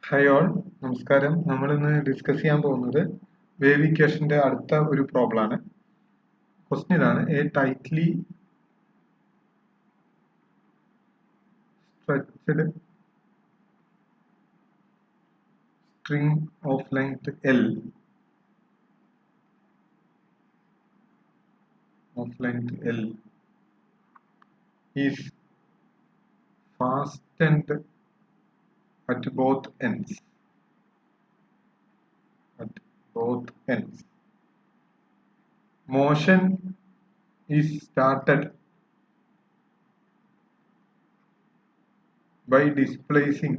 Hi all, നമസ്കാരം. നമ്മൾ ഇന്ന് ഡിസ്കസ് ചെയ്യാൻ പോകുന്നത് വേവ് ഇക്വേഷന്റെ അടുത്ത ഒരു പ്രോബ്ലം ആണ്. ക്വസ്റ്റ്യൻ ഇതാണ്: A tightly stretched string of length L is fastened at both ends. Motion is started by displacing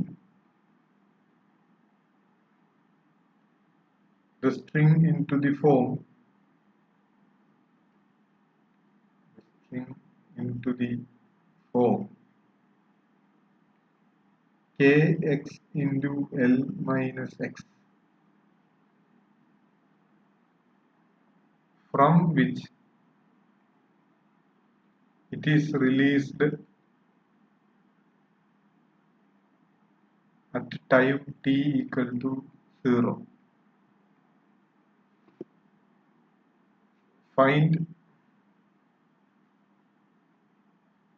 the string into the form kx into L minus x, from which it is released at time t equal to 0. Find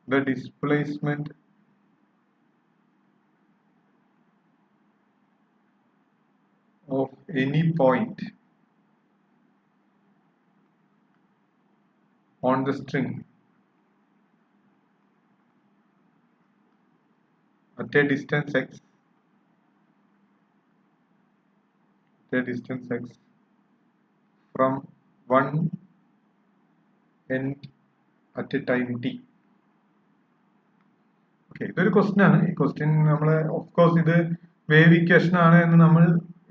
the displacement of any point on the string at a distance x from one end at a time t. Okay, ഇതൊരു question ആണ്. ഈ question നമ്മൾ of course ഇത് wave equation ആണ് എന്ന് നമ്മൾ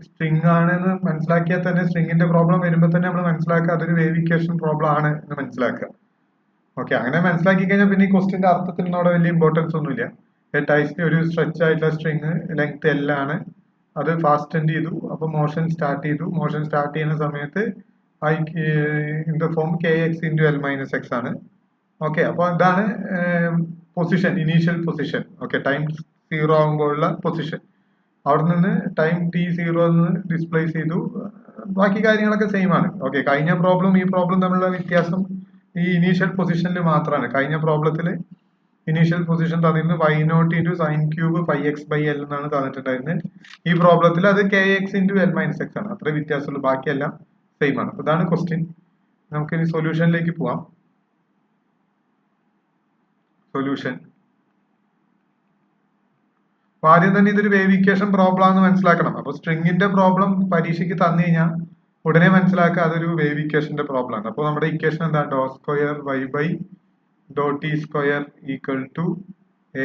string ആണ് എന്ന് മനസ്സിലാക്കിയാൽ തന്നെ സ്ട്രിങ്ങിന്റെ പ്രോബ്ലം വരുമ്പോൾ തന്നെ നമ്മൾ മനസ്സിലാക്കുക അതൊരു വേവ് ഇക്വേഷൻ പ്രോബ്ലം ആണ് എന്ന് മനസ്സിലാക്കുക. ഓക്കെ, അങ്ങനെ മനസ്സിലാക്കി കഴിഞ്ഞാൽ പിന്നെ ഈ ക്വസ്റ്റ്യന്റെ അർത്ഥത്തിനോട് വലിയ ഇമ്പോർട്ടൻസ് ഒന്നുമില്ല. ഒരു സ്ട്രെച്ച് ആയിട്ടുള്ള സ്ട്രിങ് ലെങ്ത് L ആണ്, അത് ഫാസ്റ്റൻഡ് ചെയ്തു, അപ്പൊ മോഷൻ സ്റ്റാർട്ട് ചെയ്തു. മോഷൻ സ്റ്റാർട്ട് ചെയ്യുന്ന സമയത്ത് in the form kx into L minus x ആണ്. ഓക്കെ, അപ്പൊ ഇതാണ് position, initial position. Okay, time 0 ആകുമ്പോഴുള്ള പൊസിഷൻ. അവിടെ നിന്ന് ടൈം t0 ഡിസ്പ്ലേസ് ചെയ്തു. ബാക്കി കാര്യങ്ങളൊക്കെ സെയിം ആണ്. ഓക്കെ, കഴിഞ്ഞ പ്രോബ്ലം ഈ പ്രോബ്ലം തമ്മിലുള്ള വ്യത്യാസം ഈ ഇനീഷ്യൽ പൊസിഷനിൽ മാത്രമാണ്. കഴിഞ്ഞ പ്രോബ്ലത്തിൽ ഇനീഷ്യൽ പൊസിഷൻ തന്നിരുന്നു y0 into sin cube phi x by L എന്നാണ് തന്നിട്ടുണ്ടായിരുന്നത്. ഈ പ്രോബ്ലത്തിൽ അത് kx into L minus x ആണ്. അത്ര വ്യത്യാസമുള്ളൂ, ബാക്കിയെല്ലാം സെയിം ആണ്. ഇതാണ് ക്വസ്റ്റ്യൻ. നമുക്ക് ഇനി സൊല്യൂഷനിലേക്ക് പോവാം. സൊല്യൂഷൻ. ആദ്യം തന്നെ ഇതൊരു വേവ് ഇക്വേഷൻ പ്രോബ്ലം ആണെന്ന് മനസ്സിലാക്കണം. അപ്പൊ സ്ട്രിങ്ങിന്റെ പ്രോബ്ലം പരീക്ഷയ്ക്ക് തന്നു കഴിഞ്ഞാൽ ഉടനെ മനസ്സിലാക്കുക അതൊരു വേവ് ഇക്വേഷന്റെ പ്രോബ്ലം ആണ്. അപ്പോൾ നമ്മുടെ ഇക്വേഷൻ എന്താ? Doh square y by doh T square equal to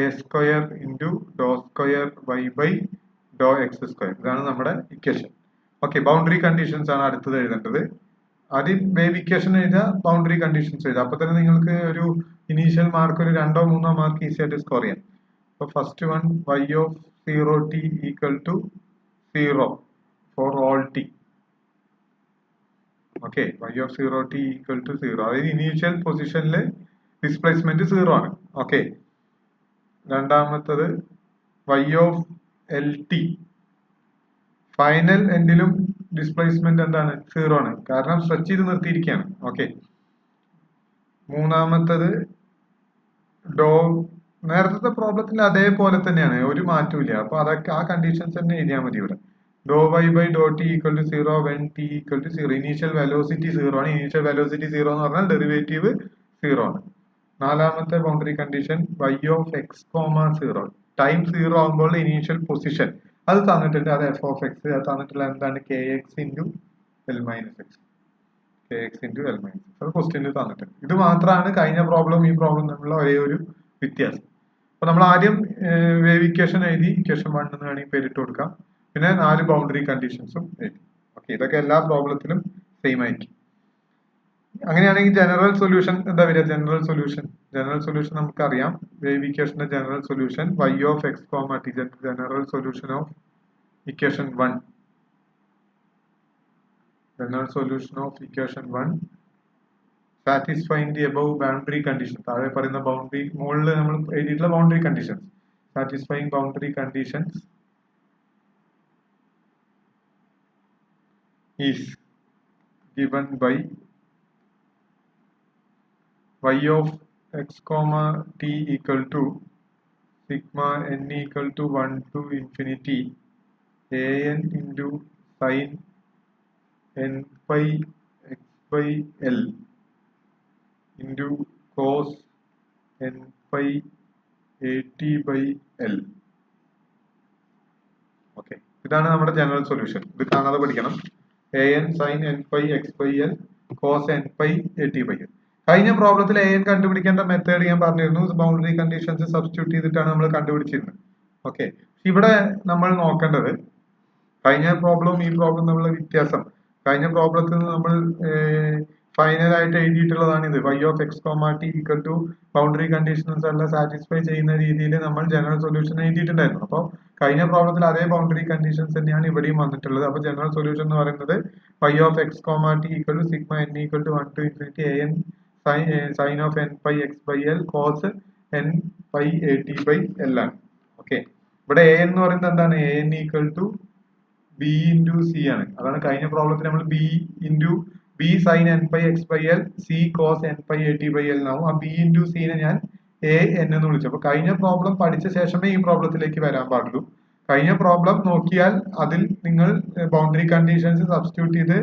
A square into doh square y by doh X square. ഇതാണ് നമ്മുടെ ഇക്വേഷൻ. ഓക്കെ, ബൗണ്ടറി കണ്ടീഷൻസ് ആണ് അടുത്തത് എഴുതേണ്ടത്. ആദ്യം വേവ് ഇക്വേഷൻ എഴുതുക, ബൗണ്ടറി കണ്ടീഷൻസ് എഴുതുക. അപ്പൊ തന്നെ നിങ്ങൾക്ക് ഒരു ഇനീഷ്യൽ മാർക്ക് ഒരു 2 or 3 മാർക്ക് ഈസി ആയിട്ട് സ്കോർ ചെയ്യാം. So first one, y of 0t equal to 0 for all t. Okay, y of 0t equal to 0. അതായത് ഇനീഷ്യൽ പൊസിഷനിൽ ഡിസ്പ്ലേസ്മെന്റ് 0 ആണ്. ഓക്കെ, രണ്ടാമത്തത് y of lt, ഫൈനൽ എൻഡിലും ഡിസ്പ്ലേസ്മെന്റ് എന്താണ്? 0 ആണ്, കാരണം സ്ട്രെച്ച് ചെയ്ത് നിർത്തിയിരിക്കുകയാണ്. ഓക്കെ, മൂന്നാമത്തത് ഡോ നേരത്തെ പ്രോബ്ലത്തിൽ അതേപോലെ തന്നെയാണ്, ഒരു മാറ്റവും ഇല്ല. അപ്പൊ അതൊക്കെ ആ കണ്ടീഷൻസ് തന്നെ എഴുതിയാൽ മതി ഇവിടെ. Doh Y by doh T equal to 0 when T equal to 0. Initial velocity 0 ആണ്. ഇനീഷ്യൽ വെലോസിറ്റി 0 എന്ന് പറഞ്ഞാൽ ഡെറിവേറ്റീവ് 0 ആണ്. നാലാമത്തെ boundary condition y of X comma 0. Time 0 ആകുമ്പോൾ ഇനീഷ്യൽ പൊസിഷൻ അത് തന്നിട്ടുണ്ട്, അത് f ഓഫ് എക്സ്. അത് തന്നിട്ടുള്ള എന്താണ്? kx into L minus x. kx into L minus x. അത് ക്വസ്റ്റ്യനിൽ തന്നിട്ടുണ്ട്. ഇത് മാത്രമാണ് കഴിഞ്ഞ പ്രോബ്ലം ഈ പ്രോബ്ലം തമ്മിലുള്ള ഒരേ ഒരു വ്യത്യാസം. അപ്പൊ നമ്മൾ ആദ്യം വേവ് ഇക്വേഷൻ എഴുതി, ഇക്വേഷൻ 1 എന്ന് വേണമെങ്കിൽ പേരിട്ട് കൊടുക്കാം. പിന്നെ 4 ബൗണ്ടറി കണ്ടീഷൻസും എഴുതി. ഓക്കെ, ഇതൊക്കെ എല്ലാ പ്രോബ്ലത്തിലും സെയിം ആയിരിക്കും. അങ്ങനെയാണെങ്കിൽ ജനറൽ സൊല്യൂഷൻ എന്താ വരിക? ജനറൽ സൊല്യൂഷൻ നമുക്കറിയാം. വേവ് ഇക്വേഷന്റെ general solution y of X comma T. General solution of equation 1. General solution of equation 1 satisfying the above boundary condition. താഴെ പറയുന്ന ബൗണ്ടറി, മുകളിൽ നമ്മൾ എഴുതിയിട്ടുള്ള boundary conditions, satisfying boundary conditions is given by y of x comma t equal to sigma n equal to 1 to infinity an into sin n pi x by l into cos n pi at by l. Okay, ഇതാണ് നമ്മുടെ general solution. ഇത് കാണാതെ പഠിക്കണം. an sin n pi x by l cos n pi at by l. കഴിഞ്ഞ പ്രോബ്ലത്തിൽ an കണ്ടുപിടിക്കേണ്ട method ഞാൻ പറഞ്ഞിരുന്നു. Boundary conditions substitute ചെയ്തിട്ടാണ് നമ്മൾ കണ്ടുപിടിച്ചിരുന്നത്. ഓക്കെ, ഇവിടെ നമ്മൾ നോക്കേണ്ടത് കഴിഞ്ഞ പ്രോബ്ലവും ഈ പ്രോബ്ലം തമ്മിലുള്ള വ്യത്യാസം. കഴിഞ്ഞ പ്രോബ്ലത്തിൽ നിന്ന് നമ്മൾ ഫൈനൽ ആയിട്ട് എഴുതിയിട്ടുള്ളതാണ് ഇത്. y of x, t equal to boundary conditions എല്ലാം സാറ്റിസ്ഫൈ ചെയ്യുന്ന രീതിയിൽ നമ്മൾ ജനറൽ സൊല്യൂഷൻ എഴുതിയിട്ടുണ്ടായിരുന്നു. അപ്പോൾ കഴിഞ്ഞ പ്രോബ്ലത്തിൽ അതേ ബൗണ്ടറി കണ്ടീഷൻസ് തന്നെയാണ് ഇവിടെയും വന്നിട്ടുള്ളത്. അപ്പോൾ ജനറൽ സൊല്യൂഷൻ എന്ന് പറയുന്നത് y of x, t equal to sigma n equal to 1 to infinity an sin of n pi x by l cos n pi at by l ആണ്. ഓക്കെ, ഇവിടെ an എന്ന് പറയുന്നത് എന്താണ്? an equal to b into c ആണ്. അതാണ് കഴിഞ്ഞ പ്രോബ്ലത്തിൽ നമ്മൾ b into b sin n pi x by l c cos n pi at by l എന്നാവും. ആ b into c നെ ഞാൻ a n എന്ന് വിളിച്ചു. അപ്പൊ കഴിഞ്ഞ പ്രോബ്ലം പഠിച്ച ശേഷമേ ഈ പ്രോബ്ലത്തിലേക്ക് വരാൻ പാടുള്ളൂ. കഴിഞ്ഞ പ്രോബ്ലം നോക്കിയാൽ അതിൽ നിങ്ങൾ ബൗണ്ടറി കണ്ടീഷൻസ് സബ്സ്റ്റിറ്റ്യൂട്ട് ചെയ്ത്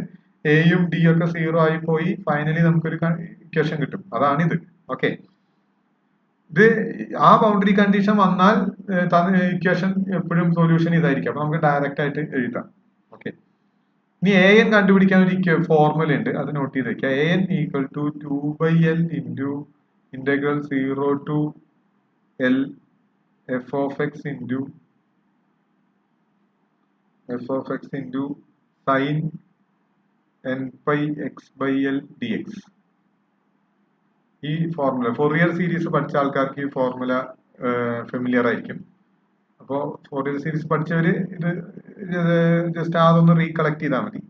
എയും ഡി ഒക്കെ 0 ആയി പോയി ഫൈനലി നമുക്കൊരു ഇക്വേഷൻ കിട്ടും. അതാണിത്. ഓക്കെ, ഇത് ആ ബൗണ്ടറി കണ്ടീഷൻ വന്നാൽ ഇക്വേഷൻ എപ്പോഴും സൊല്യൂഷൻ ഇതായിരിക്കും. അപ്പൊ നമുക്ക് ഡയറക്റ്റ് ആയിട്ട് എഴുതാം. ഓക്കെ, ഇനി എ എൻ കണ്ടുപിടിക്കാൻ ഒരു ഫോർമുല ഉണ്ട്, അത് നോട്ട് ചെയ്ത് വെക്കുക. A N equal to 2/l into integral 0 to L F of X into sine N pi X by L D x. ഈ ഫോർമുല ഫോറിയർ സീരീസ് പഠിച്ച ആൾക്കാർക്ക് ഈ ഫോർമുല ഫെമിലിയർ ആയിരിക്കും. അപ്പോൾ ഫോറിയർ സീരീസ് പഠിച്ചവര് ഇത് ജസ്റ്റ് അതൊന്ന് റീകളക്ട് ചെയ്താൽ മതി.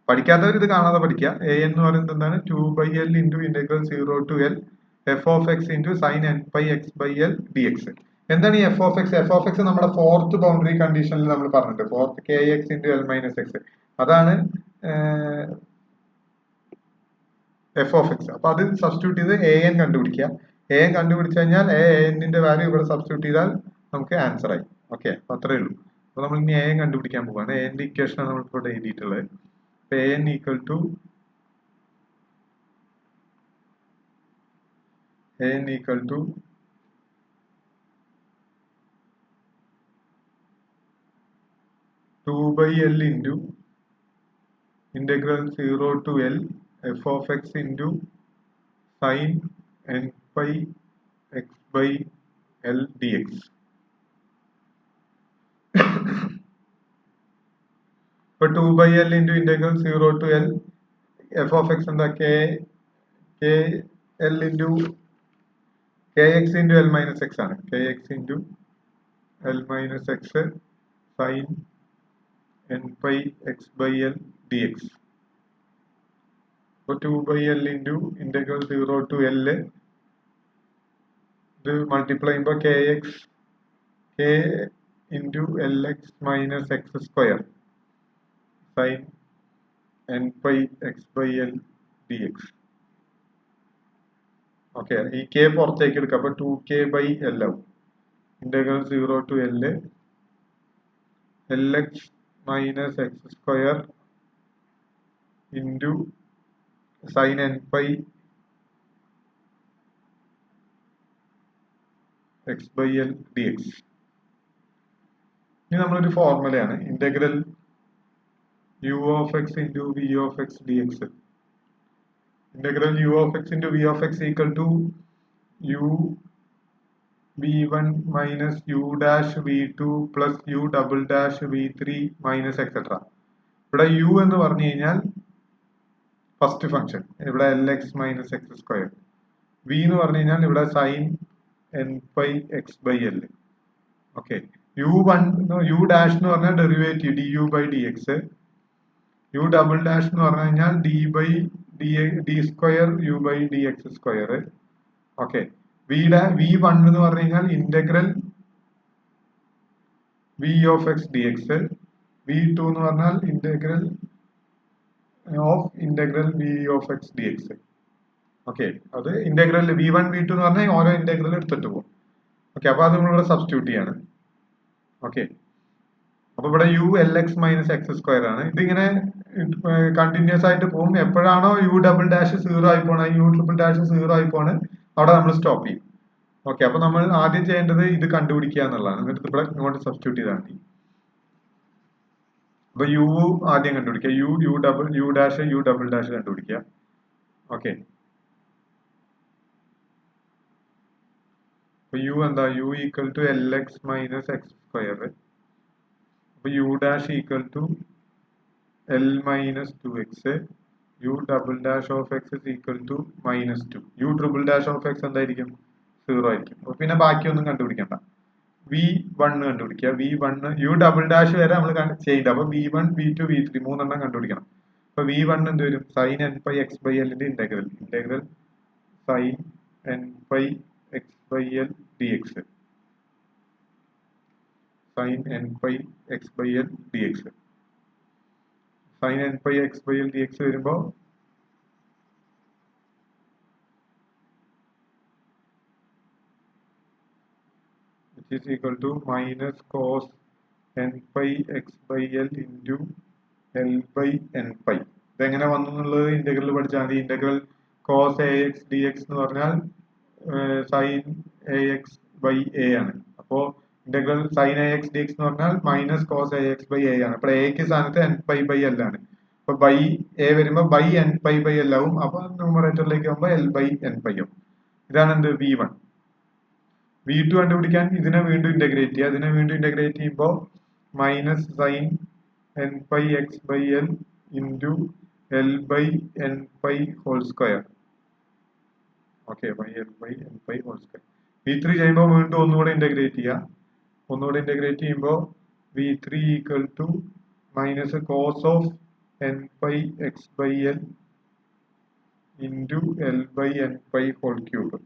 പഠിക്കാത്തവർ ഇത് കാണാതെ പഠിക്കുക. എ എന്ന് പറയുന്നത് എന്താണ്? 2/l into integral 0 to L F of X into sine N pi X by L D x. എന്താണ് ഈ f of x? F of x നമ്മുടെ ഫോർത്ത് ബൗണ്ടറി കണ്ടീഷനിൽ നമ്മൾ പറഞ്ഞിട്ടുണ്ട്. Fourth k X into L minus x, അതാണ് f of x. അപ്പൊ അത് substitute ചെയ്ത് എ എൻ കണ്ടുപിടിക്കുക. എ എൻ കണ്ടുപിടിച്ചു കഴിഞ്ഞാൽ എ എന്നിന്റെ വാല്യൂ ഇവിടെ സബ്സ്റ്റിറ്റ്യൂട്ട് ചെയ്താൽ നമുക്ക് ആൻസർ ആയി. ഓക്കെ, അപ്പൊ അത്രേ ഉള്ളൂ. അപ്പൊ നമ്മൾ ഇനി എ എൻ കണ്ടുപിടിക്കാൻ പോവാണ്. എ എന്റെ ഇക്വേഷൻ ആണ് നമ്മൾ ഇവിടെ എഴുതിയിട്ടുള്ളത്. A N equal to 2/l into integral 0 to L F of X into sine N pi X by L D X. ഇപ്പൊ 2/l into integral 0 to L F of X എന്താ? L into K X into L minus X ആണ്. K X into L minus X sine N pi X by L D X. അപ്പോൾ 2/l into integral 0 to L ഇത് multiply ചെയ്യുമ്പോൾ K into l X minus X square sine N pi X by L D x. Okay, ഈ k പുറത്തേക്ക് എടുക്കുക. അപ്പൊ 2k by l ആവും. Integral 0 to l l X minus X square into sine N pi X by L D x. ഇനി നമ്മളൊരു ഫോർമുലയാണ് integral u of x into v of x dx. Integral u of x into v of x equal to u v1 minus u dash v2 plus u double dash v3 minus etc. ഇവിടെ u എന്ന് പറഞ്ഞു കഴിഞ്ഞാൽ first function, ഇവിടെ lx minus x square. v എന്ന് പറഞ്ഞു കഴിഞ്ഞാൽ ഇവിടെ sin n pi x by l. Okay, u dash എന്ന് പറഞ്ഞാൽ derivative du by dx. u double dash എന്ന് പറഞ്ഞു കഴിഞ്ഞാൽ d square u by dx square. Okay, v1 എന്ന് പറഞ്ഞു കഴിഞ്ഞാൽ integral v of x dx. v2 എന്ന് പറഞ്ഞാൽ integral of integral v of x d x. Okay, അത് ഇന്റഗ്രൽ v1 v2 എന്ന് പറഞ്ഞാൽ ഓരോ ഇന്റഗ്രൽ എടുത്തിട്ട് പോകും. ഓക്കെ, അപ്പൊ അത് നമ്മളിവിടെ സബ്സ്റ്റിറ്റ്യൂട്ട് ചെയ്യാണ്. ഓക്കെ, അപ്പൊ ഇവിടെ u l X minus X square ആണ്. ഇതിങ്ങനെ കണ്ടിന്യൂസ് ആയിട്ട് പോകും. എപ്പോഴാണോ യു ഡബിൾ ഡാഷ് സീറോ ആയി പോണ, യു ട്രിപ്പിൾ ഡാഷ് സീറോ ആയി പോണ്, അവിടെ നമ്മൾ സ്റ്റോപ്പ് ചെയ്യും. ഓക്കെ, അപ്പൊ നമ്മൾ ആദ്യം ചെയ്യേണ്ടത് ഇത് കണ്ടുപിടിക്കുക എന്നുള്ളതാണ്. എന്നിട്ട് ഇവിടെ ഇങ്ങോട്ട് സബ്സ്റ്റിറ്റ്യൂട്ട് ചെയ്താൽ മതി. അപ്പൊ യു ആദ്യം കണ്ടുപിടിക്കുക. U dash U double dash കണ്ടുപിടിക്കുക. ഓക്കെ, അപ്പൊ യു എന്താ? U equal to L X minus X square. അപ്പൊ U dash equal to L minus two X. U double dash of X is equal to minus two. U triple dash of X എന്തായിരിക്കും? Zero ആയിരിക്കും. അപ്പൊ പിന്നെ ബാക്കിയൊന്നും കണ്ടുപിടിക്കണ്ട. V one കണ്ടുപിടിക്കുക. V one U double dash വരെ നമ്മൾ ചെയ്യേണ്ട. അപ്പൊ V one V two V three മൂന്നെണ്ണം കണ്ടുപിടിക്കണം. അപ്പൊ വി വൺ എന്ത് വരും? Sine N pi X by എല്ലിന്റെ integral sine N pi X by L D X. Sine N pi X by L D X. Sine N pi X by L D X വരുമ്പോ is equal to minus cos n pi x by l into l by n pi. ഇതെങ്ങനെ വന്നു എന്നുള്ളത് integral പഠിച്ചാൽ മതി. Integral cos a x d x എന്ന് പറഞ്ഞാൽ sine a x by a ആണ്. അപ്പോ integral sine a x d x എന്ന് പറഞ്ഞാൽ minus cos a x by a ആണ്. അപ്പോൾ എക്ക് സ്ഥാനത്ത് എൻ പൈ ബൈ എൽ ആണ്. അപ്പൊ ബൈ എ വരുമ്പോ by N pi by l ആവും. അപ്പൊ ന്യൂമറേറ്ററിലേക്ക് ആകുമ്പോൾ എൽ ബൈ എൻ പൈ ആവും. ഇതാണ് എന്ത്? V one. വി ടു കണ്ടുപിടിക്കാൻ ഇതിനെ വീണ്ടും ഇന്റഗ്രേറ്റ് ചെയ്യുക. ഇതിനെ വീണ്ടും ഇന്റഗ്രേറ്റ് ചെയ്യുമ്പോൾ minus sine N pi X by L into L by N pi whole square. Okay, by l by N pi whole square. V three ചെയ്യുമ്പോൾ വീണ്ടും ഒന്നുകൂടെ ഇന്റഗ്രേറ്റ് ചെയ്യുക. ഒന്നുകൂടെ ഇന്റഗ്രേറ്റ് ചെയ്യുമ്പോൾ v three equal to minus cos of N pi X by L into L by N pi whole cube.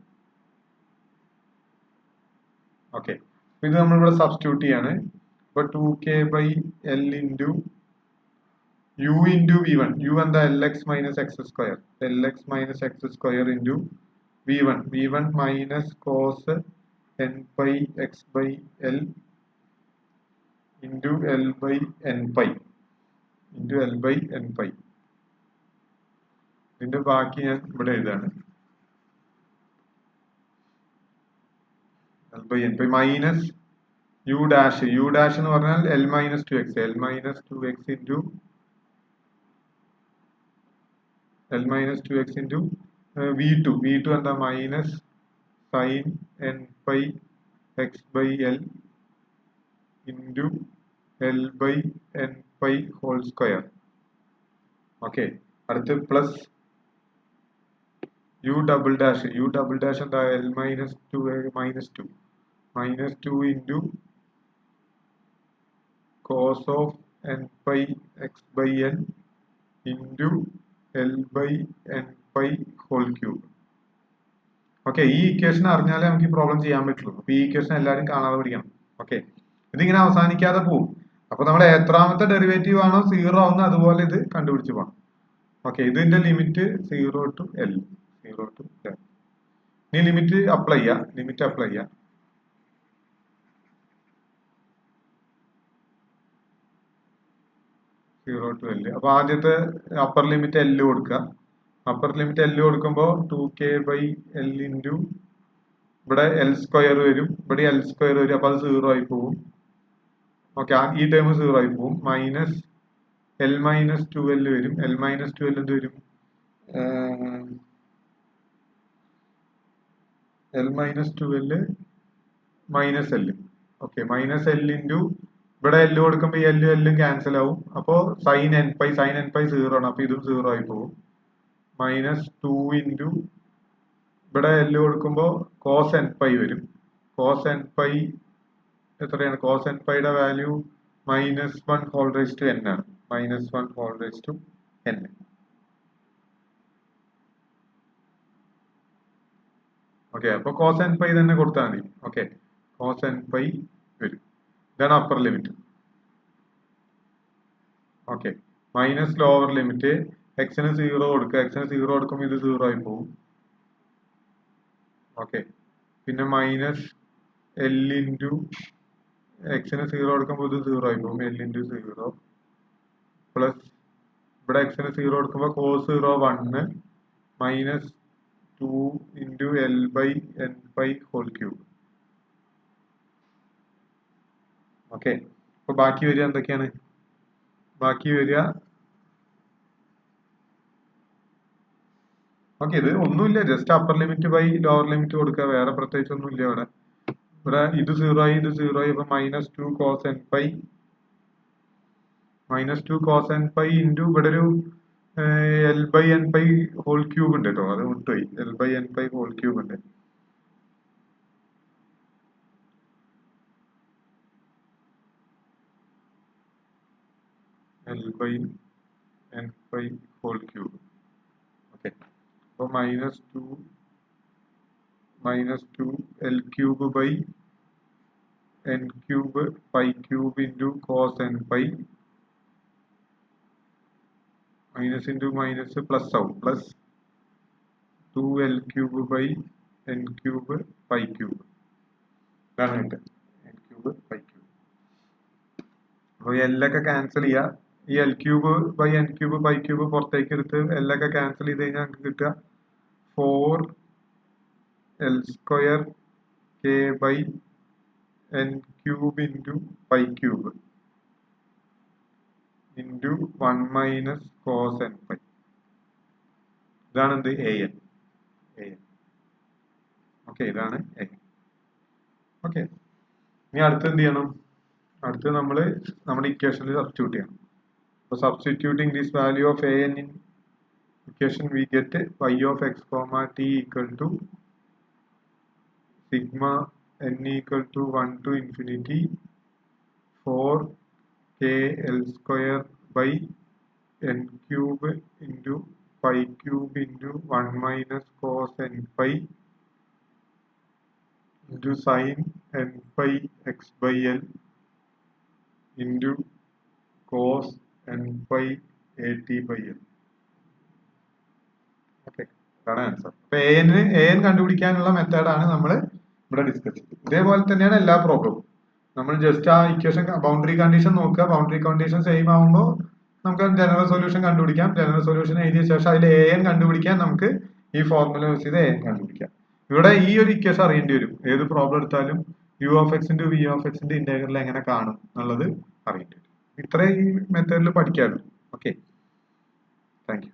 Okay, ഇത് നമ്മളിവിടെ substitute ചെയ്യാണ്. ഇപ്പൊ 2k by L into u into V one. U എന്താ? L X minus X square. L X minus X square into V one. V one minus cos N pi X by L into L by N pi into L by N pi. ഇതിന്റെ ബാക്കി ഞാൻ ഇവിടെ എഴുതാണ്. L by N pi minus U dash. U dash എന്ന് പറഞ്ഞാൽ L minus two X. L minus two X into L minus two X into V two. V two എന്താ? Minus sine N pi X by L into L by N pi whole square. Okay, അടുത്ത് plus U double dash. U double dash എന്താ? L minus two minus two into cos of N pi X by L into L by N pi whole cube. Okay, ഈ equation അറിഞ്ഞാലേ നമുക്ക് ഈ problem ചെയ്യാൻ പറ്റുള്ളൂ. അപ്പൊ ഈ ഇക്വേഷൻ എല്ലാവരും കാണാതെ പഠിക്കണം. ഓക്കെ, ഇതിങ്ങനെ അവസാനിക്കാതെ പോകും. അപ്പൊ നമ്മുടെ എത്രാമത്തെ ഡെറിവേറ്റീവ് ആണോ സീറോ ആവുന്നത് അതുപോലെ ഇത് കണ്ടുപിടിച്ച് പോകണം. ഓക്കെ, ഇതിന്റെ limit 0 to L. 0 to L. ഇനി ലിമിറ്റ് അപ്ലൈ ചെയ്യുക. 0 to L. അപ്പൊ ആദ്യത്തെ അപ്പർ ലിമിറ്റ് L കൊടുക്കുക. അപ്പർ ലിമിറ്റ് L കൊടുക്കുമ്പോൾ 2k ബൈ എൽ ഇൻറ്റു ഇവിടെ എൽ സ്ക്വയർ വരും, ഇവിടെ എൽ സ്ക്വയർ വരും. അപ്പൊ അത് 0 ആയി പോകും. ഓക്കെ, ഈ ടൈം 0 ആയി പോകും. മൈനസ് എൽ മൈനസ് 2l വരും. എൽ മൈനസ് 2l എന്ത് വരും? L minus 2l minus L. Okay, minus L into ഇവിടെ എൽ കൊടുക്കുമ്പോൾ ഈ എല്ലും ക്യാൻസൽ ആവും. അപ്പോൾ സൈൻ എൻ പൈ 0 ആണ്. അപ്പൊ ഇതും 0 ആയി പോകും. മൈനസ് 2 ഇൻറ്റു ഇവിടെ എൽ കൊടുക്കുമ്പോൾ കോസ് എൻ പൈ വരും. കോസ് എൻ പൈ എത്രയാണ്? കോസ് എൻ പൈയുടെ value -1 whole raise to n ആണ്. -1 whole raise to n. Okay, അപ്പൊ കോസ് എൻ പൈ തന്നെ കൊടുത്താൽ മതി. ഓക്കെ, കോസ് എൻ പൈ വരും. ഇതാണ് upper limit. Okay, minus lower limit എക്സിന് 0 കൊടുക്കുക. എക്സിന് 0 കൊടുക്കുമ്പോൾ ഇത് 0 ആയി പോകും. ഓക്കെ. പിന്നെ മൈനസ് എൽ ഇൻറ്റു എക്സിന് 0 കൊടുക്കുമ്പോൾ ഇത് 0 ആയി പോകും. എൽ ഇൻറ്റു 0 പ്ലസ് ഇവിടെ എക്സിന് 0 കൊടുക്കുമ്പോൾ cos 0 1 minus 2 into L by N pi whole cube. Okay. അപ്പൊ ബാക്കി വരിക എന്തൊക്കെയാണ്? ബാക്കി വരിക ഓക്കെ, ഇത് ഒന്നുമില്ല, just upper limit by lower limit കൊടുക്കുക, വേറെ പ്രത്യേകിച്ച് ഒന്നുമില്ല ഇവിടെ. ഇവിടെ ഇത് 0 ആയി, ഇത് 0 ആയി, അപ്പൊ -2 cos n pi -2 cos n pi into ഇവിടെ ഒരു L by N pi whole cube ഉണ്ട് കേട്ടോ, അത് വിട്ടുപോയി. L by N pi whole cube ഉണ്ട്. L by N pi whole cube. Okay. അപ്പോൾ -2 L cube by N cube pi cube into cos N pi minus into minus plus ആവും, plus 2l cube by N cube pi cube. ഇതാണ് കിട്ടുക, N cube pi cube. അപ്പോൾ എല്ലൊക്കെ cancel ചെയ്യുക. ഈ l cube by N cube pi cube പുറത്തേക്ക് എടുത്ത് എല്ലൊക്കെ cancel ചെയ്ത് കഴിഞ്ഞാൽ നമുക്ക് കിട്ടുക 4l square k by N cube into pi cube into 1 minus cos N pi. ഇതാണ് എന്ത്? an. ഓക്കെ, ഇതാണ് an. ഓക്കെ. ഇനി അടുത്ത് എന്ത് ചെയ്യണം? അടുത്ത് നമ്മുടെ ഇക്വേഷനിൽ സബ്സ്റ്റിറ്റ്യൂട്ട് ചെയ്യണം. So substituting this value of an in equation, we get y of x comma t equal to sigma n equal to 1 to infinity 4 k l square by n cube into pi cube into 1 minus cos n pi into sin n pi x by l into cos n pi at by l. Okay, അതാണ് answer. അപ്പൊ an കണ്ടുപിടിക്കാനുള്ള മെത്തേഡാണ് നമ്മൾ ഇവിടെ discuss ചെയ്തത്. ഇതേപോലെ തന്നെയാണ് എല്ലാ പ്രോബ്ലവും. നമ്മൾ ജസ്റ്റ് ആ ഇക്വേഷൻ ബൗണ്ടറി കണ്ടീഷൻ നോക്കുക. ബൗണ്ടറി കണ്ടീഷൻ സെയിം ആകുമ്പോൾ നമുക്ക് ജനറൽ സൊല്യൂഷൻ കണ്ടുപിടിക്കാം. ജനറൽ സൊല്യൂഷൻ എഴുതിയ ശേഷം അതിൽ an കണ്ടുപിടിക്കാൻ നമുക്ക് ഈ ഫോർമുല യൂസ് ചെയ്ത് an കണ്ടുപിടിക്കാം. ഇവിടെ ഈ ഒരു ഇക്വേഷൻ അറിയേണ്ടി വരും. ഏത് പ്രോബ്ലം എടുത്താലും u of x into v of x ന്റെ ഇന്റഗ്രൽ എങ്ങനെ കാണും എന്നുള്ളത് അറിയേണ്ടി വരും. ഇത്രയും ഈ മെത്തേഡിൽ പഠിക്കാമല്ലോ. Okay, thank you.